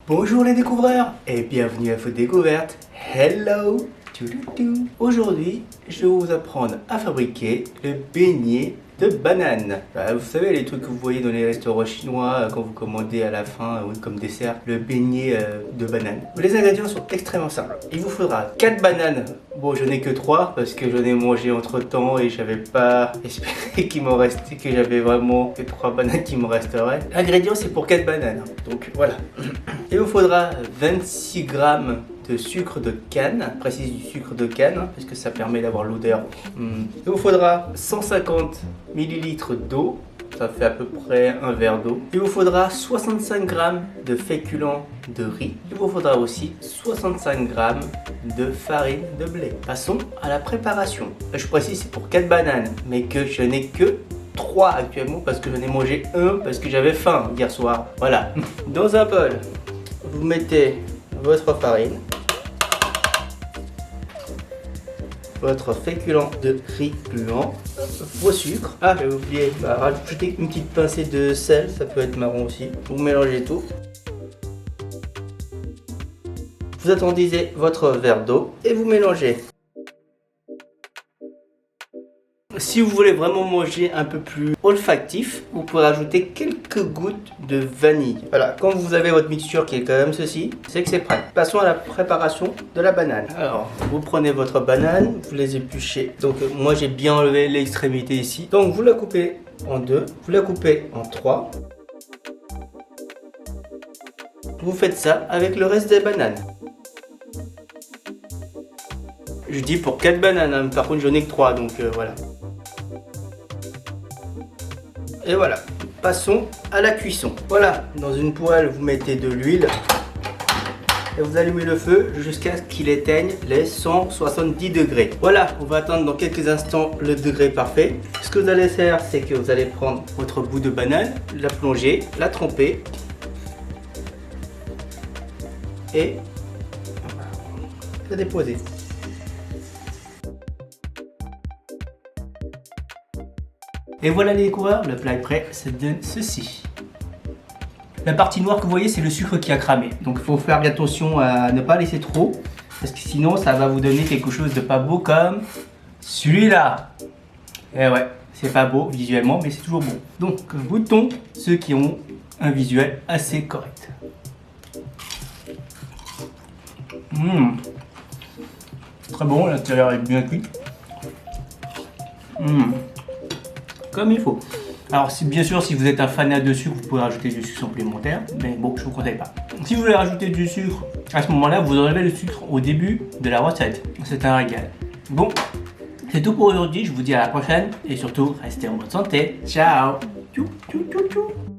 Bonjour les découvreurs et bienvenue à votre découverte. Hello. Aujourd'hui, je vais vous apprendre à fabriquer le beignet de banane. Vous savez les trucs que vous voyez dans les restaurants chinois quand vous commandez à la fin comme dessert, le beignet de banane. Les ingrédients sont extrêmement simples. Il vous faudra 4 bananes. Bon, je n'ai que 3 parce que j'en ai mangé entre temps et j'avais pas espéré qu'il m'en restait, que j'avais vraiment que 3 bananes qui me resteraient. L'ingrédient c'est pour 4 bananes. Donc voilà. Il vous faudra 26 grammes de sucre de canne, précise du sucre de canne, parce que ça permet d'avoir l'odeur. Il vous faudra 150 ml d'eau, ça fait à peu près un verre d'eau. Il vous faudra 65 grammes de féculents de riz. Il vous faudra aussi 65 grammes de farine de blé. Passons à la préparation. Je précise c'est pour 4 bananes, mais que je n'ai que 3 actuellement parce que j'en ai mangé un parce que j'avais faim hier soir. Voilà. Dans un bol, vous mettez votre farine, votre féculent de riz gluant, vos sucres. Ah, j'avais oublié, rajoutez une petite pincée de sel, ça peut être marron aussi. Vous mélangez tout. Vous attendez votre verre d'eau et vous mélangez. Si vous voulez vraiment manger un peu plus olfactif, vous pouvez rajouter quelques gouttes de vanille. Voilà, quand vous avez votre mixture qui est quand même ceci, c'est que c'est prêt. Passons à la préparation de la banane. Alors, vous prenez votre banane, vous les épluchez. Donc moi j'ai bien enlevé l'extrémité ici. Donc vous la coupez en 2, vous la coupez en 3. Vous faites ça avec le reste des bananes. Je dis pour 4 bananes, hein. Par contre j'en ai que 3, donc voilà. Et voilà, passons à la cuisson. Voilà, dans une poêle, vous mettez de l'huile et vous allumez le feu jusqu'à ce qu'il éteigne les 170 degrés. Voilà, on va attendre dans quelques instants le degré parfait. Ce que vous allez faire, c'est que vous allez prendre votre bout de banane, la plonger, la tremper et la déposer. Et voilà les découvreurs, le plat est prêt, ça donne ceci. La partie noire que vous voyez, c'est le sucre qui a cramé. Donc il faut faire attention à ne pas laisser trop, parce que sinon ça va vous donner quelque chose de pas beau comme celui-là. Et ouais, c'est pas beau visuellement, mais c'est toujours bon. Donc goûtons ceux qui ont un visuel assez correct. Très bon, l'intérieur est bien cuit. Comme il faut. Alors bien sûr si vous êtes un fanat de sucre, vous pouvez rajouter du sucre supplémentaire, mais bon je vous conseille pas. Si vous voulez rajouter du sucre, à ce moment là vous enlevez le sucre au début de la recette. C'est un régal. Bon, c'est tout pour aujourd'hui, je vous dis à la prochaine et surtout restez en bonne santé. Ciao. Tchou, tchou, tchou, tchou.